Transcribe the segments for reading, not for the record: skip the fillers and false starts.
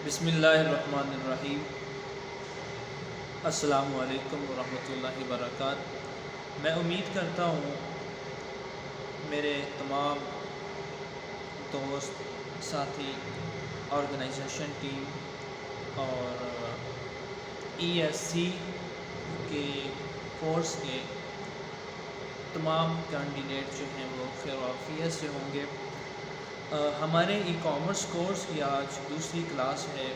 بسم اللہ الرحمن الرحیم۔ السلام علیکم ورحمۃ اللہ وبرکاتہ۔ میں امید کرتا ہوں میرے تمام دوست، ساتھی، آرگنائزیشن ٹیم اور ای ایس سی کے کورس کے تمام کینڈیڈیٹ جو ہیں وہ خیر و عافیت سے ہوں گے۔ ہمارے ای کامرس کورس کی آج دوسری کلاس ہے۔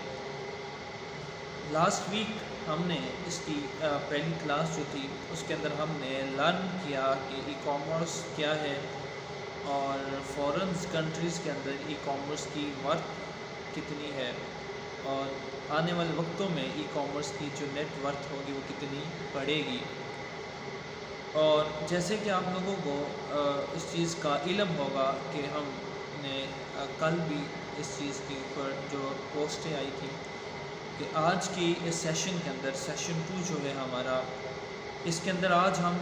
لاسٹ ویک ہم نے اس کی پہلی کلاس جو تھی اس کے اندر ہم نے لرن کیا کہ ای کامرس کیا ہے اور فارن کنٹریز کے اندر ای کامرس کی ورتھ کتنی ہے اور آنے والے وقتوں میں ای کامرس کی جو نیٹ ورتھ ہوگی وہ کتنی بڑھے گی۔ اور جیسے کہ آپ لوگوں کو اس چیز کا علم ہوگا کہ ہم نے کل بھی اس چیز کے اوپر جو پوسٹیں آئی تھی کہ آج کی اس سیشن کے اندر سیشن 2 جو ہے ہمارا، اس کے اندر آج ہم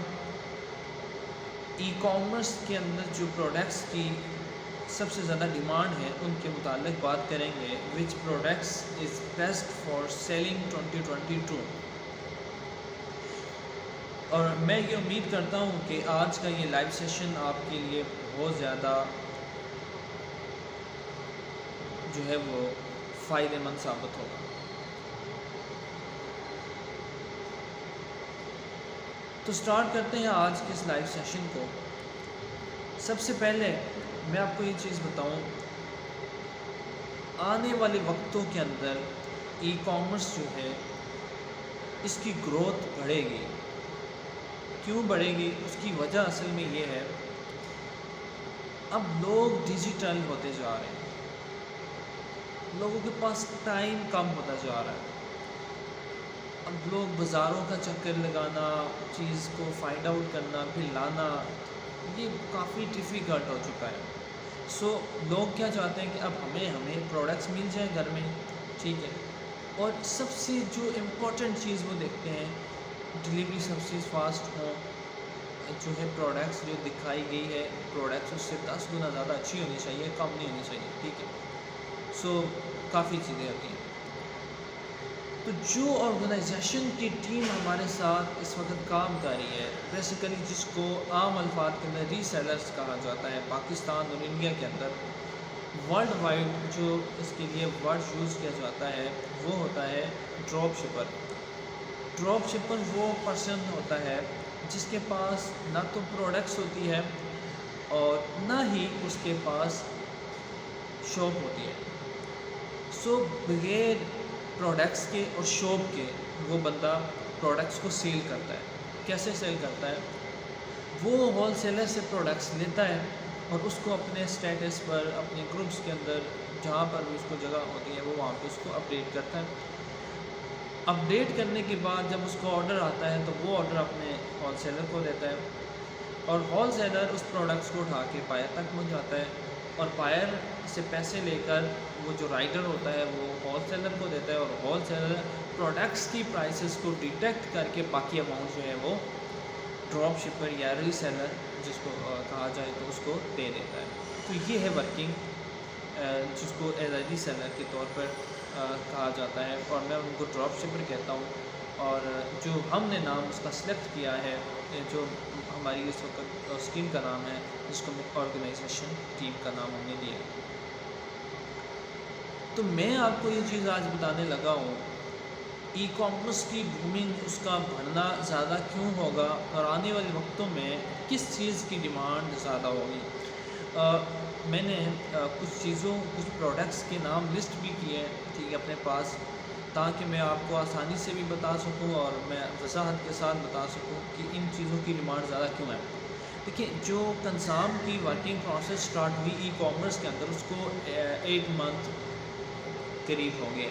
ای کامرس کے اندر جو پروڈکٹس کی سب سے زیادہ ڈیمانڈ ہے ان کے متعلق بات کریں گے۔ Which products is best for selling 2022۔ اور میں یہ امید کرتا ہوں کہ آج کا یہ لائیو سیشن آپ کے لیے بہت زیادہ جو ہے وہ فائدہ مند ثابت ہوگا۔ تو سٹارٹ کرتے ہیں آج کے اس لائیو سیشن کو۔ سب سے پہلے میں آپ کو یہ چیز بتاؤں، آنے والے وقتوں کے اندر ای کامرس جو ہے اس کی گروتھ بڑھے گی۔ کیوں بڑھے گی؟ اس کی وجہ اصل میں یہ ہے، اب لوگ ڈیجیٹل ہوتے جا رہے ہیں، لوگوں کے پاس ٹائم کم ہوتا جا رہا ہے۔ اب لوگ بازاروں کا چکر لگانا، چیز کو فائنڈ آؤٹ کرنا پھر لانا، یہ کافی ڈیفیکلٹ ہو چکا ہے۔ سو لوگ کیا چاہتے ہیں کہ اب ہمیں پروڈکٹس مل جائیں گھر میں، ٹھیک ہے، اور سب سے جو امپورٹنٹ چیز وہ دیکھتے ہیں ڈیلیوری سب سے فاسٹ ہوں، جو ہے پروڈکٹس جو دکھائی گئی ہے پروڈکٹس اس سے 10 گنا زیادہ اچھی ہونی چاہیے، کم نہیں ہونی چاہیے، ٹھیک ہے۔ سو کافی چیزیں ہوتی ہیں۔ تو جو آرگنائزیشن کی ٹیم ہمارے ساتھ اس وقت کام کر رہی ہے، بیسیکلی جس کو عام الفاظ کے اندر ری سیلرز کہا جاتا ہے، پاکستان اور انڈیا کے اندر ورلڈ وائڈ جو اس کے لیے ورڈ یوز کیا جاتا ہے وہ ہوتا ہے ڈراپ شپر۔ ڈراپ شپر وہ پرسن ہوتا ہے جس کے پاس نہ تو پروڈکٹس ہوتی ہے اور نہ ہی اس کے پاس شاپ ہوتی ہے۔ سو بغیر پروڈکٹس کے اور شاپ کے وہ بندہ پروڈکٹس کو سیل کرتا ہے۔ کیسے سیل کرتا ہے؟ وہ ہول سیلر سے پروڈکٹس لیتا ہے اور اس کو اپنے اسٹیٹس پر، اپنے گروپس کے اندر جہاں پر بھی اس کو جگہ ہوتی ہے وہ وہاں پہ اس کو اپڈیٹ کرتا ہے۔ اپڈیٹ کرنے کے بعد جب اس کو آرڈر آتا ہے تو وہ آرڈر اپنے ہول سیلر کو دیتا ہے اور ہول سیلر اس پروڈکٹس کو اٹھا کے بائر تک پہنچ جاتا ہے اور بائر سے پیسے لے کر وہ جو رائڈر ہوتا ہے وہ ہول سیلر کو دیتا ہے اور ہول سیلر پروڈکٹس کی پرائسز کو ڈیٹیکٹ کر کے باقی اماؤنٹ جو ہے وہ ڈراپ شپر یا ری سیلر جس کو کہا جائے تو اس کو دے دیتا ہے۔ تو یہ ہے ورکنگ جس کو ایز اے ری سیلر کے طور پر کہا جاتا ہے اور میں ان کو ڈراپ شپر کہتا ہوں۔ اور جو ہم نے نام اس کا سلیکٹ کیا ہے، جو ہماری اس وقت اسکیم کا نام ہے، جس کو آرگنائزیشن ٹیم کا نام ہم نے دیا۔ تو میں آپ کو یہ چیز آج بتانے لگا ہوں، ای کامرس کی بومنگ، اس کا بڑھنا زیادہ کیوں ہوگا اور آنے والے وقتوں میں کس چیز کی ڈیمانڈ زیادہ ہوگی۔ میں نے کچھ پروڈکٹس کے نام لسٹ بھی کیے ہیں، ٹھیک ہے، اپنے پاس، تاکہ میں آپ کو آسانی سے بھی بتا سکوں اور میں وضاحت کے ساتھ بتا سکوں کہ ان چیزوں کی ڈیمانڈ زیادہ کیوں ہے۔ دیکھیں، جو کنسام کی ورکنگ پروسیس سٹارٹ ہوئی ای کامرس کے اندر، اس کو 8 منتھ قریب ہو گئے۔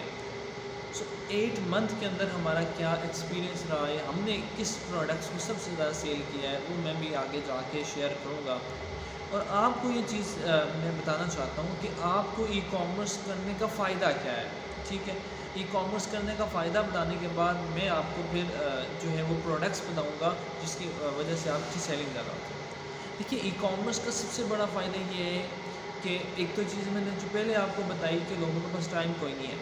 سو 8 منتھ کے اندر ہمارا کیا ایکسپیرینس رہا ہے، ہم نے کس پروڈکٹس کو سب سے زیادہ سیل کیا ہے، وہ میں بھی آگے جا کے شیئر کروں گا۔ اور آپ کو یہ چیز میں بتانا چاہتا ہوں کہ آپ کو ای کامرس کرنے کا فائدہ کیا ہے، ٹھیک ہے۔ ای کامرس کرنے کا فائدہ بتانے کے بعد میں آپ کو پھر جو ہے وہ پروڈکٹس بتاؤں گا جس کی وجہ سے آپ کی سیلنگ زیادہ ہوتی ہے۔ دیکھیے، ای کامرس کا سب سے بڑا فائدہ یہ ہے کہ ایک تو چیز میں نے جو پہلے آپ کو بتائی کہ لوگوں کے پاس ٹائم کوئی نہیں ہے،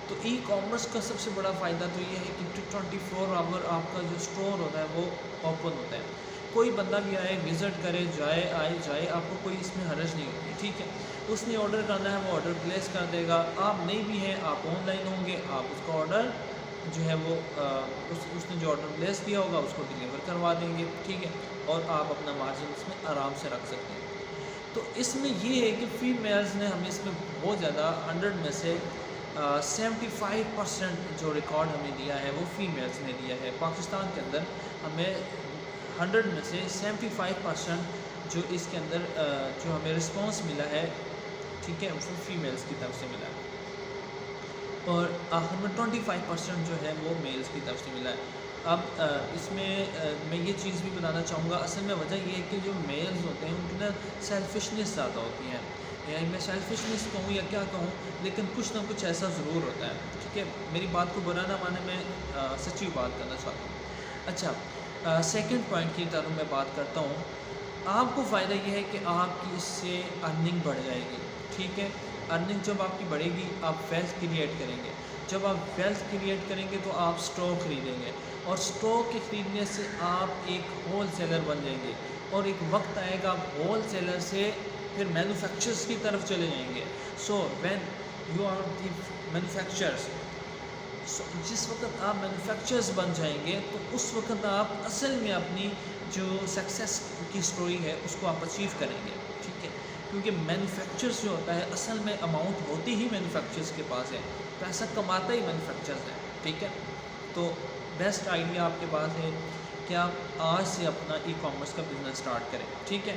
تو ای کامرس کا سب سے بڑا فائدہ تو یہ ہے کہ 24 آور آپ کا جو اسٹور ہوتا ہے وہ اوپن ہوتا ہے. کوئی بندہ بھی آئے، وزٹ کرے، جائے، آپ کو کوئی اس میں حرج نہیں ہوتی. ٹھیک ہے، اس نے آرڈر کرنا ہے وہ آرڈر پلیس کر دے گا. آپ نہیں بھی ہیں، آپ آن لائن ہوں گے، آپ اس کا آرڈر جو ہے وہ اس نے جو آرڈر پلیس کیا ہوگا اس کو ڈلیور کروا دیں گے. ٹھیک ہے، اور آپ اپنا مارجن اس میں آرام سے رکھ سکتے ہیں. تو اس میں یہ ہے کہ فیمیلز نے ہمیں اس میں بہت زیادہ 100 میں سے 75% جو ریکارڈ ہمیں دیا ہے وہ فیمیلز نے دیا ہے. پاکستان کے اندر ہمیں 100 میں سے 75% جو اس کے اندر جو ہمیں رسپانس ملا ہے، ٹھیک ہے، وہ فیمیلز کی طرف سے ملا ہے، اور آخر میں 25% جو ہے وہ میلز کی طرف سے ملا ہے. اب اس میں میں یہ چیز بھی بتانا چاہوں گا، اصل میں وجہ یہ ہے کہ جو میلز ہوتے ہیں ان کی نا سیلفشنس زیادہ ہوتی ہیں. یعنی میں سیلفشنس کہوں یا کیا کہوں، لیکن کچھ نہ کچھ ایسا ضرور ہوتا ہے. ٹھیک ہے، میری بات کو برا نہ مانے، میں سچی بات کرنا چاہتا ہوں. اچھا، سیکنڈ پوائنٹ کی طرف میں بات کرتا ہوں. آپ کو فائدہ یہ ہے کہ آپ کی اس سے ارننگ بڑھ جائے گی. ٹھیک ہے، ارننگ جب آپ کی بڑھے گی آپ ویلتھ کریٹ کریں گے. جب آپ ویلتھ کریٹ کریں گے تو آپ اسٹاک خریدیں گے، اور اسٹاک کے خریدنے سے آپ ایک ہول سیلر بن جائیں گے، اور ایک وقت آئے گا آپ ہول سیلر سے پھر مینوفیکچررز کی طرف چلے جائیں گے. So when you are the manufacturers, جس وقت آپ مینوفیکچررز بن جائیں گے تو اس وقت آپ اصل میں اپنی جو سکسیس کی سٹوری ہے اس کو آپ اچیو کریں گے. ٹھیک ہے، کیونکہ مینوفیکچررز جو ہوتا ہے اصل میں اماؤنٹ ہوتی ہی مینوفیکچررز کے پاس ہے، پیسہ کماتا ہی مینوفیکچررز ہے. ٹھیک ہے، تو بیسٹ آئیڈیا آپ کے پاس ہے کہ آپ آج سے اپنا ای کامرس کا بزنس سٹارٹ کریں. ٹھیک ہے،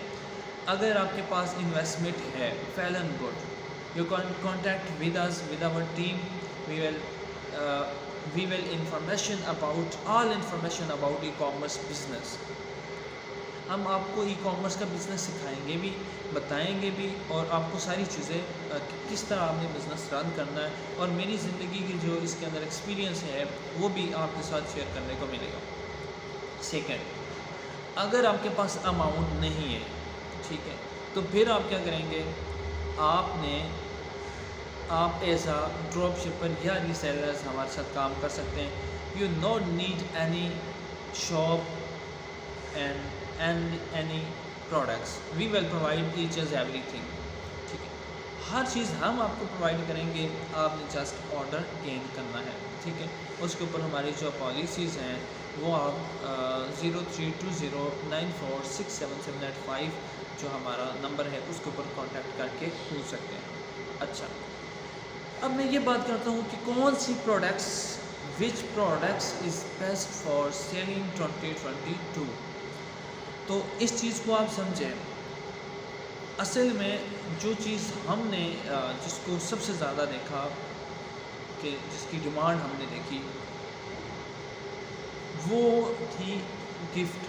اگر آپ کے پاس انویسٹمنٹ ہے، well and good. You can contact with us, with our team. We will information about all information about e commerce business. ہم آپ کو ای کامرس کا بزنس سکھائیں گے بھی، بتائیں گے بھی، اور آپ کو ساری چیزیں کس طرح آپ نے بزنس رن کرنا ہے، اور میری زندگی کی جو اس کے اندر ایکسپیرینس ہے وہ بھی آپ کے ساتھ شیئر کرنے کو ملے گا. سیکنڈ، اگر آپ کے پاس اماؤنٹ نہیں ہے، ٹھیک ہے، تو پھر آپ کیا کریں گے؟ آپ ایز اے ڈراپ شپر یا ریسیلرز ہمارے ساتھ کام کر سکتے ہیں. You not need any shop and any products. We will provide each is ایوری تھنگ. ٹھیک ہے، ہر چیز ہم آپ کو پرووائڈ کریں گے، آپ نے جسٹ آرڈر گین کرنا ہے. ٹھیک ہے، اس کے اوپر ہماری جو پالیسیز ہیں وہ آپ 0320946778 جو ہمارا نمبر ہے اس کے اوپر کانٹیکٹ کر کے پوچھ سکتے ہیں. اچھا، اب میں یہ بات کرتا ہوں کہ کون سی which products is best for selling 2022. تو اس چیز کو آپ سمجھیں. اصل میں جو چیز ہم نے جس کو سب سے زیادہ دیکھا، کہ جس کی ڈیمانڈ ہم نے دیکھی، وہ تھی گفٹ.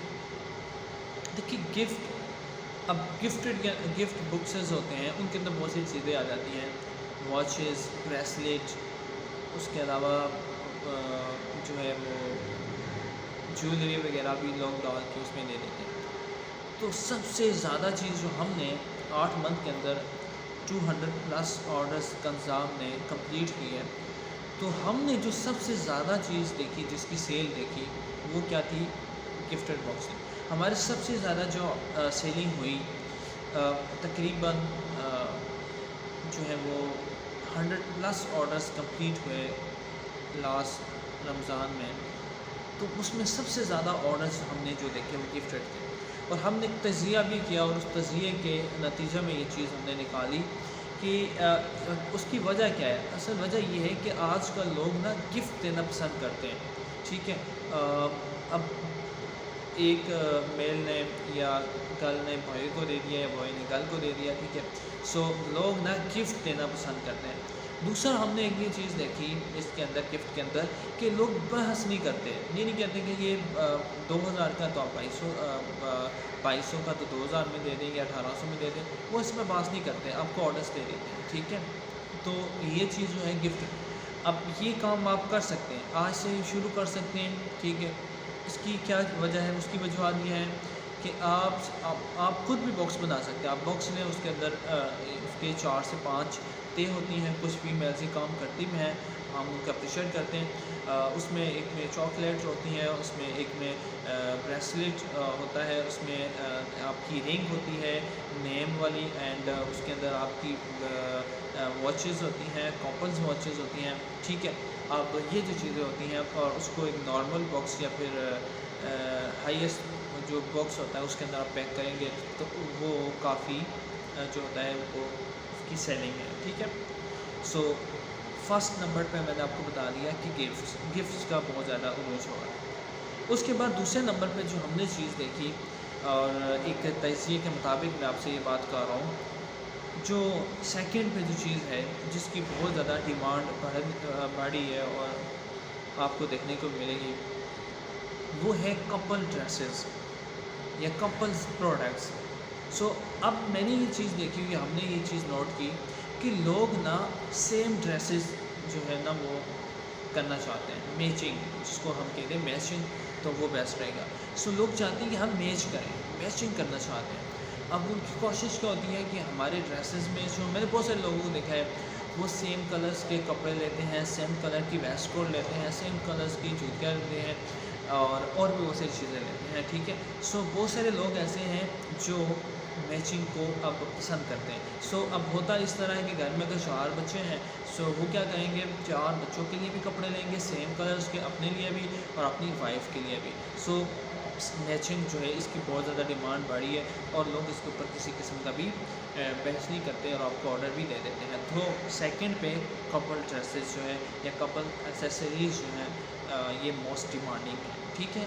دیکھیے گفٹ، اب گفٹ بکسز ہوتے ہیں، ان کے اندر بہت سی چیزیں آ جاتی ہیں، واچز، بریسلیٹ، اس کے علاوہ جو ہے وہ جویلری وغیرہ بھی لوگ ڈال کے اس میں دے دیتے ہیں. تو سب سے زیادہ چیز جو ہم نے 8 منتھ کے اندر 200+ آرڈرز کنزام نے کمپلیٹ کی ہے. تو ہم نے جو سب سے زیادہ چیز دیکھی، جس کی سیل دیکھی، وہ کیا تھی؟ Gifted box. ہمارے سب سے زیادہ جو سیلنگ ہوئی، تقریباً جو ہے وہ 100+ آرڈرز کمپلیٹ ہوئے لاسٹ رمضان میں. تو اس میں سب سے زیادہ آرڈرز ہم نے جو دیکھے وہ گفٹڈ تھے. اور ہم نے تجزیہ بھی کیا، اور اس تجزیے کے نتیجہ میں یہ چیز ہم نے نکالی کہ اس کی وجہ کیا ہے. اصل وجہ یہ ہے کہ آج کل لوگ نا گفٹ دینا پسند کرتے ہیں. ٹھیک ہے، اب ایک میل نے یا گرل نے بوائے کو دے دیا، یا بوائے نے گرل کو دے دیا. ٹھیک ہے، سو لوگ نا گفٹ دینا پسند کرتے ہیں. دوسرا ہم نے ایک یہ چیز دیکھی اس کے اندر، گفٹ کے اندر، کہ لوگ بحث نہیں کرتے. یہ نہیں کہتے کہ یہ 2000 کا تو آپ 2200 کا تو 2000 میں دے دیں، یا 1800 میں دے دیں. وہ اس میں بات نہیں کرتے، آپ کو آرڈرس دے دیتے ہیں. ٹھیک ہے، تو یہ چیز جو ہے گفٹ. اب یہ کام آپ کر سکتے ہیں، آج سے شروع کر سکتے ہیں. ٹھیک ہے، اس کی کیا وجہ ہے؟ اس کی وجوہات یہ ہے کہ آپ خود بھی باکس بنا سکتے ہیں. آپ باکس لیں، اس کے اندر اس کے 4 سے 5 طے ہوتی ہیں، کچھ فیمیلز یہ کام کرتی بھی ہیں، ہم ان کا اپریشیٹ کرتے ہیں۔ اس میں ایک میں چاکلیٹ ہوتی ہیں، اس میں ایک میں بریسلیٹ ہوتا ہے، اس میں آپ کی رنگ ہوتی ہے نیم والی، اینڈ اس کے اندر آپ کی واچز ہوتی ہیں، کاپلز واچز ہوتی ہیں، ٹھیک ہے۔ اب یہ جو چیزیں ہوتی ہیں اور اس کو ایک نارمل باکس یا پھر ہائیسٹ جو باکس ہوتا ہے اس کے اندر آپ پیک کریں گے تو وہ کافی جو ہوتا ہے وہ اس کی سیلنگ ہے، ٹھیک ہے۔ سو فرسٹ نمبر پہ میں نے آپ کو بتا دیا کہ گفٹس کا بہت زیادہ عروج ہو رہا ہے۔ اس کے بعد دوسرے نمبر پہ جو ہم نے چیز دیکھی، اور ایک تجزیے کے مطابق میں آپ سے یہ بات کر رہا ہوں، جو سیکنڈ پہ جو چیز ہے جس کی بہت زیادہ ڈیمانڈ بڑھی ہے اور آپ کو دیکھنے کو ملے گی، وہ ہے کپل ڈریسز یا کپلز پروڈکٹس۔ سو اب میں نے یہ چیز دیکھی ہوئی، ہم نے یہ چیز نوٹ کی کہ لوگ نا سیم ڈریسز جو ہے نا وہ کرنا چاہتے ہیں، میچنگ جس کو ہم کہتے ہیں میچنگ، تو وہ بیسٹ رہے گا۔ سو لوگ چاہتے ہیں کہ ہم میچ کریں، میچنگ کرنا چاہتے ہیں۔ اب ان کی کوشش کیا ہوتی ہے کہ ہمارے ڈریسز میں جو میں نے بہت سارے لوگوں کو دیکھا ہے، وہ سیم کلرز کے کپڑے لیتے ہیں، سیم کلر کی ویسٹ کوٹ لیتے ہیں، سیم کلرز کی جوتیاں لیتے ہیں، اور بھی بہت ساری چیزیں لیتے ہیں، ٹھیک ہے۔ سو بہت سارے لوگ ایسے ہیں جو میچنگ کو اب پسند کرتے ہیں۔ سو اب ہوتا اس طرح ہے کہ گھر میں اگر 4 بچے ہیں، سو وہ کیا کریں گے، 4 بچوں کے لیے بھی کپڑے لیں گے سیم کلرز کے، اپنے لیے بھی اور اپنی وائف کے لیے بھی۔ سو میچنگ جو ہے اس کی بہت زیادہ ڈیمانڈ بڑھی ہے اور لوگ اس کے اوپر کسی قسم کا بھی بحث نہیں کرتے اور آپ کو آرڈر بھی دے دیتے ہیں۔ تو سیکنڈ پہ کپل ڈریسز جو ہے یا کپل ایسیسریز جو ہیں یہ موسٹ ڈیمانڈنگ ہے، ٹھیک ہے۔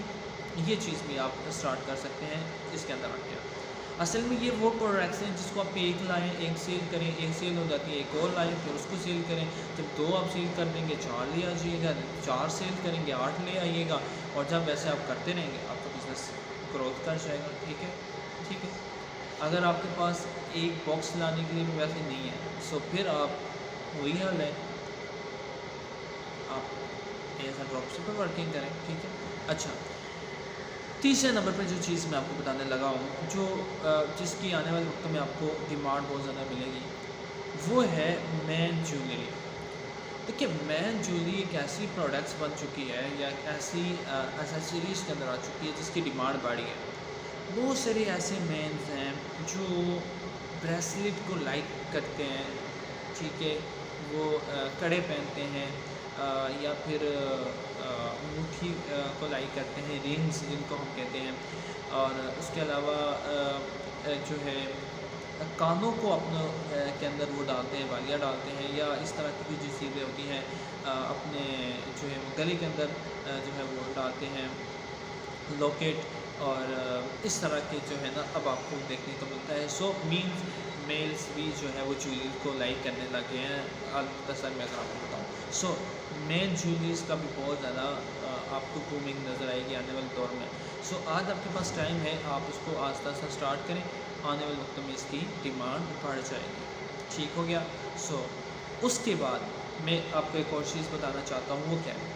یہ چیز بھی آپ اسٹارٹ کر سکتے ہیں اس کے اندر آ کے۔ اصل میں یہ وہ پروڈکٹس ہیں جس کو آپ ایک لائیں، ایک سیل کریں، ایک سیل ہو جاتی ہے، ایک اور لائیں پھر اس کو سیل کریں، جب 2 آپ سیل کر دیں گے 4 لے آ جائیے گا، 4 سیل کریں گے 8 لے آئیے گا، اور جب ایسے آپ کرتے رہیں گے آپ کا بزنس گروتھ کر جائے گا، ٹھیک ہے، ٹھیک ہے۔ اگر آپ کے پاس ایک باکس لانے کے لیے بھی ویسے نہیں ہے، سو پھر آپ وہی حال ہے، آپ ایسا ڈراپ شپ پہ ورکنگ کریں، ٹھیک ہے۔ اچھا، تیسرے نمبر پہ جو چیز میں آپ کو بتانے لگا ہوں، جو جس کی آنے والے وقت میں آپ کو ڈیمانڈ بہت زیادہ ملے گی، وہ ہے مین جویلری۔ دیکھیے، مین جویلری ایک ایسی پروڈکٹس بن چکی ہے یا ایک ایسی ایسیسریز کے اندر آ چکی ہے جس کی ڈیمانڈ بڑھی ہے۔ بہت سارے ایسے مینز ہیں جو بریسلیٹ کو لائک کرتے ہیں، ٹھیک ہے، وہ کڑے پہنتے ہیں، یا پھر انگوٹھی کو لائک کرتے ہیں، رنگز جن کو ہم کہتے ہیں، اور اس کے علاوہ جو ہے کانوں کو اپنے کے اندر وہ ڈالتے ہیں، بالیاں ڈالتے ہیں، یا اس طرح کی بھی جو چیزیں ہوتی ہیں اپنے جو ہے گلے کے اندر جو ہے وہ ڈالتے ہیں، لوکیٹ، اور اس طرح کے جو ہے نا اب آپ کو دیکھنے کو ملتا ہے۔ سو مینز میلز بھی جو ہے وہ جویلری کو لائک کرنے لگے ہیں، مختصر میں اگر آپ کو بتاؤں۔ سو مین جویلریز کا بھی بہت زیادہ آپ کو بومنگ نظر آئے گی آنے والے دور میں۔ سو آج آپ کے پاس ٹائم ہے، آپ اس کو آہستہ آہستہ اسٹارٹ کریں، آنے والے وقت میں اس کی ڈیمانڈ بڑھ جائے گی، ٹھیک ہو گیا۔ سو اس کے بعد میں آپ کو ایک اور چیز بتانا چاہتا ہوں، وہ کیا ہے،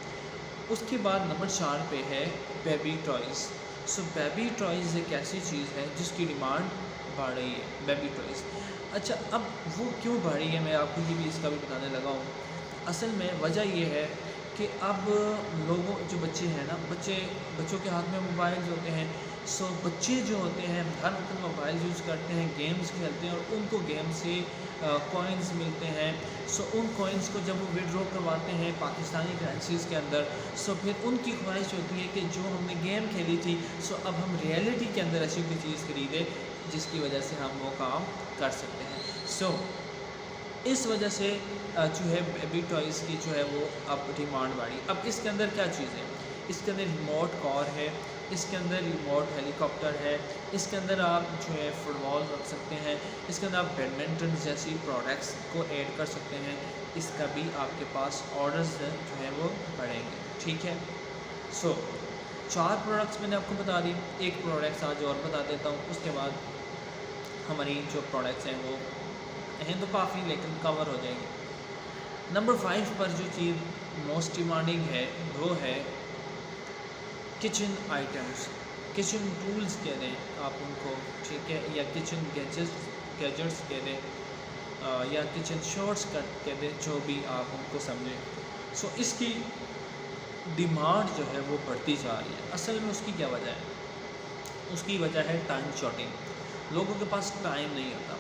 اس کے بعد نمبر 4 پہ ہے بیبی ٹوائز۔ سو بیبی ٹوائز ایک ایسی چیز ہے جس کی ڈیمانڈ بڑھ رہی ہے، بیبی ٹوائز۔ اچھا، اب وہ کیوں بڑھ رہی ہے میں آپ کو یہ بھی اس کا بھی بتانے لگا ہوں۔ اصل میں وجہ یہ ہے کہ اب لوگوں جو بچے ہیں نا، بچوں کے ہاتھ میں موبائلز ہوتے ہیں۔ سو بچے جو ہوتے ہیں ہر وقت موبائل یوز کرتے ہیں، گیمز کھیلتے ہیں، اور ان کو گیم سے کوائنز ملتے ہیں۔ سو ان کوائنز کو جب وہ وڈرا کرواتے ہیں پاکستانی کرنسیز کے اندر، سو پھر ان کی خواہش ہوتی ہے کہ جو ہم نے گیم کھیلی تھی، سو اب ہم ریئلٹی کے اندر ایسی کوئی چیز خریدیں جس کی وجہ سے ہم وہ کام کر سکتے ہیں۔ سو اس وجہ سے جو ہے بیبی ٹوائز کی جو ہے وہ اب ڈیمانڈ بڑھی۔ اب اس کے اندر کیا چیز ہے، اس کے اندر ریموٹ کار ہے، اس کے اندر ریموٹ ہیلی کاپٹر ہے، اس کے اندر آپ جو ہے فٹ بال رکھ سکتے ہیں، اس کے اندر آپ بیڈمنٹن جیسی پروڈکٹس کو ایڈ کر سکتے ہیں۔ اس کا بھی آپ کے پاس آرڈرز جو ہیں وہ بڑھیں گے، ٹھیک ہے۔ سو 4 پروڈکٹس میں نے آپ کو بتا دی، ایک پروڈکٹس آج اور بتا دیتا ہوں، اس کے بعد ہماری جو پروڈکٹس ہیں وہ ہیں تو کافی لیکن کور ہو جائیں گے۔ نمبر 5 پر جو چیز موسٹ ڈیمانڈنگ ہے وہ ہے کچن آئٹمس، کچن ٹولز کہہ دیں آپ ان کو، ٹھیک ہے، یا کچن گیجٹس کہہ دیں۔ یا کچن شارٹس کٹ کہتے ہیں، جو بھی آپ ان کو سمجھیں. سو اس کی ڈیمانڈ جو ہے وہ بڑھتی جا رہی ہے. اصل میں اس کی کیا وجہ ہے؟ اس کی وجہ ہے ٹائم شارٹنگ. لوگوں کے پاس ٹائم نہیں ہوتا.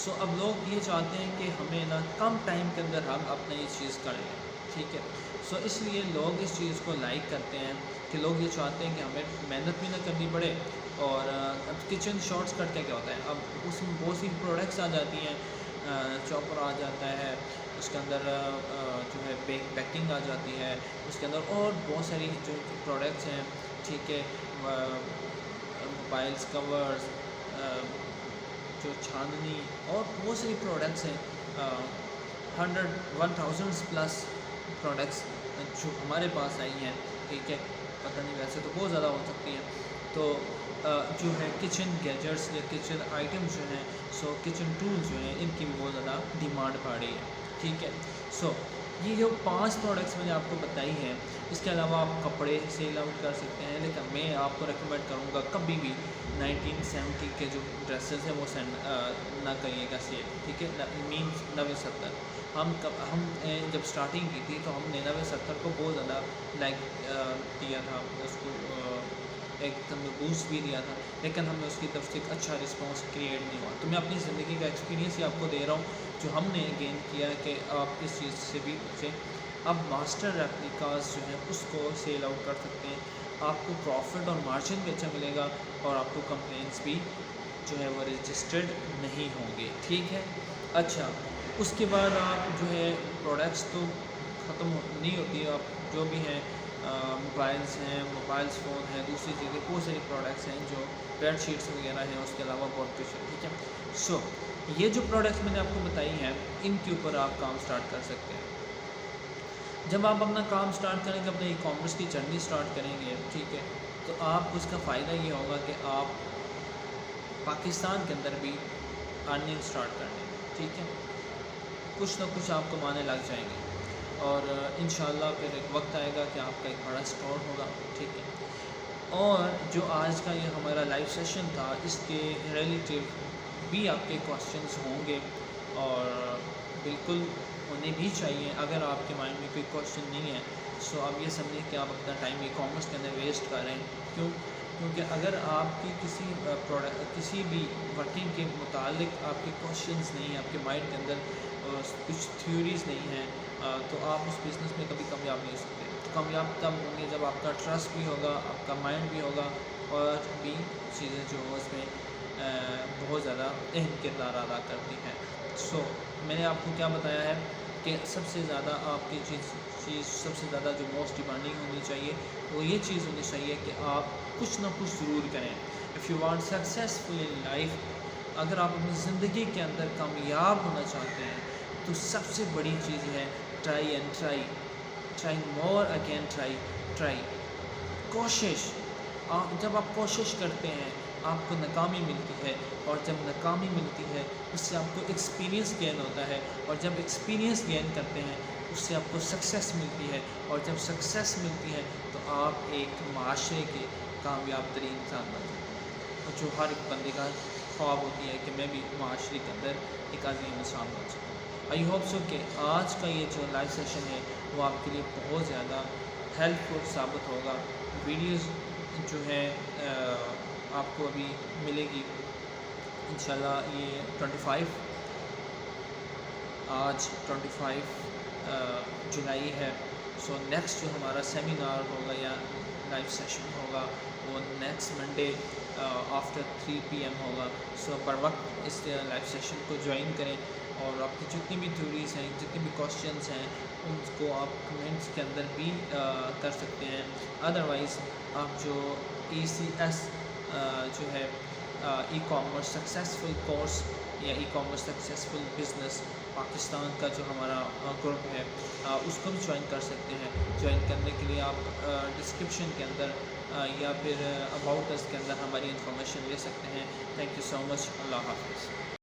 سو اب لوگ یہ چاہتے ہیں کہ ہمیں نا کم ٹائم کے اندر ہم اپنا یہ چیز کریں. ٹھیک ہے. سو اس لیے لوگ اس چیز کو لائک کرتے ہیں کہ لوگ یہ چاہتے ہیں کہ ہمیں محنت بھی نہ کرنی پڑے. اور اب کچن شارٹس کٹ کے کیا ہوتا ہے، اب اس میں بہت سی پروڈکٹس آ جاتی ہیں. چاپر آ جاتا ہے، اس کے اندر جو ہے بیکنگ آ جاتی ہے، اس کے اندر اور بہت ساری جو پروڈکٹس ہیں. ٹھیک ہے. موبائلس کورز، جو چھاننی اور بہت ساری پروڈکٹس ہیں. 1000 پلس پروڈکٹس جو ہمارے پاس آئی ہیں. ٹھیک ہے. پتہ نہیں، ویسے تو بہت زیادہ ہو سکتی ہیں. تو جو ہے کچن گیجٹس یا کچن آئٹمس جو ہیں، سو کچن ٹولز جو ہیں، ان کی بھی بہت زیادہ ڈیمانڈ بڑھ رہی ہے. ٹھیک ہے. سو یہ جو 5 پروڈکٹس میں نے آپ کو بتائی ہیں، اس کے علاوہ آپ کپڑے سیل آؤٹ کر سکتے ہیں. لیکن میں آپ کو ریکمینڈ کروں گا کبھی بھی 1970 کے جو ڈریسز ہیں وہ سینڈ نہ کریے گا سیل. ٹھیک ہے. مینس 90-70. ہم جب اسٹارٹنگ کی تھی تو ہم نے 90-70 کو بہت زیادہ لائک دیا تھا، اس کو ایک ہم نے بوسٹ بھی دیا تھا، لیکن ہم نے اس کی طرف سے ایک اچھا رسپانس کریٹ نہیں ہوا. تو میں اپنی زندگی کا ایکسپیرینس ہی آپ کو دے رہا ہوں جو ہم نے گین کیا کہ آپ اس چیز سے بھی بچیں. اب ماسٹر ریپلیکاز جو ہیں اس کو سیل آؤٹ کر سکتے ہیں. آپ کو پروفٹ اور مارجن بھی اچھا ملے گا، اور آپ کو کمپلینس بھی جو ہے وہ رجسٹرڈ نہیں ہوں گے. ٹھیک ہے. اچھا، اس کے بعد آپ جو ہے پروڈکٹس تو ختم نہیں ہوتی. آپ جو بھی ہیں موبائلس ہیں، موبائلس فون ہیں، دوسری چیزیں بہت ساری پروڈکٹس ہیں جو بیڈ شیٹس وغیرہ ہیں، اس کے علاوہ بہت کچھ ہے. ٹھیک ہے. سو یہ جو پروڈکٹس میں نے آپ کو بتائی ہیں، ان کے اوپر آپ کام سٹارٹ کر سکتے ہیں. جب آپ اپنا کام سٹارٹ کریں گے، اپنے ای کامرس کی جرنی سٹارٹ کریں گے، ٹھیک ہے، تو آپ کو اس کا فائدہ یہ ہوگا کہ آپ پاکستان کے اندر بھی ارننگ سٹارٹ کر دیں گے. ٹھیک ہے. کچھ نہ کچھ آپ کمانے لگ جائیں گے، اور انشاءاللہ پھر ایک وقت آئے گا کہ آپ کا ایک بڑا اسٹور ہوگا. ٹھیک ہے. اور جو آج کا یہ ہمارا لائیو سیشن تھا، اس کے ریلیٹیو بھی آپ کے کوسچنز ہوں گے، اور بالکل ہونے بھی چاہیے. اگر آپ کے مائنڈ میں کوئی کوسچن نہیں ہے، سو آپ یہ سمجھیں کہ آپ اپنا ٹائم ای کامرس کے اندر ویسٹ کر رہے ہیں. کیونکہ اگر آپ کی کسی بھی ورکنگ کے متعلق آپ کے کوسچنز نہیں ہیں، آپ کے مائنڈ کے اندر کچھ تھیوریز نہیں ہیں، تو آپ اس بزنس میں کبھی کامیاب نہیں ہو سکتے. کامیاب تب ہوں گے جب آپ کا ٹرسٹ بھی ہوگا، آپ کا مائنڈ بھی ہوگا، اور بھی چیزیں جو اس میں بہت زیادہ اہم کردار ادا کرتی ہیں. سو میں نے آپ کو کیا بتایا ہے کہ سب سے زیادہ آپ کی چیز سب سے زیادہ جو موسٹ ڈیمانڈنگ ہونی چاہیے وہ یہ چیز ہونی چاہیے کہ آپ کچھ نہ کچھ ضرور کریں. If you want successful in life, اگر آپ اپنی زندگی کے اندر کامیاب ہونا چاہتے ہیں، تو سب سے بڑی چیز ہے try and try more again, try. کوشش. جب آپ کوشش کرتے ہیں آپ کو ناکامی ملتی ہے، اور جب ناکامی ملتی ہے اس سے آپ کو ایکسپیرینس گین ہوتا ہے، اور جب ایکسپیرینس گین کرتے ہیں اس سے آپ کو سکسیس ملتی ہے، اور جب سکسیس ملتی ہے تو آپ ایک معاشرے کے کامیاب ترین انسان بن جاتے ہیں، جو ہر ایک بندے کا خواب ہوتی ہے کہ میں بھی معاشرے کے اندر ایک عظیم انسان بن سکوں. آئی ہوپ سو کہ آج کا یہ جو لائیو سیشن ہے وہ آپ کے لیے بہت زیادہ ہیلپ فل ثابت ہوگا. ویڈیوز جو ہے آپ کو ابھی ملے گی انشاءاللہ. یہ 25 آج 25 جولائی ہے. سو نیکسٹ جو ہمارا سیمینار ہوگا یا لائیو سیشن ہوگا وہ نیکسٹ منڈے آفٹر 3 PM ہوگا. سو بر وقت اس لائیو سیشن کو جوائن کریں، اور آپ کی جتنی بھی تھیوریز ہیں، جتنی بھی کوسچنس ہیں، ان کو آپ کمنٹس کے اندر بھی کر سکتے ہیں. ادروائز آپ جو ECS جو ہے ای کامرس سکسیزفل کورس یا e commerce successful business Pakistan کا جو ہمارا گروپ ہے، اس کو بھی جوائن کر سکتے ہیں. جوائن کرنے کے لیے آپ ڈسکرپشن کے اندر یا پھر اباؤٹ اس کے اندر ہماری انفارمیشن لے سکتے ہیں. تھینک یو سو مچ. اللہ حافظ.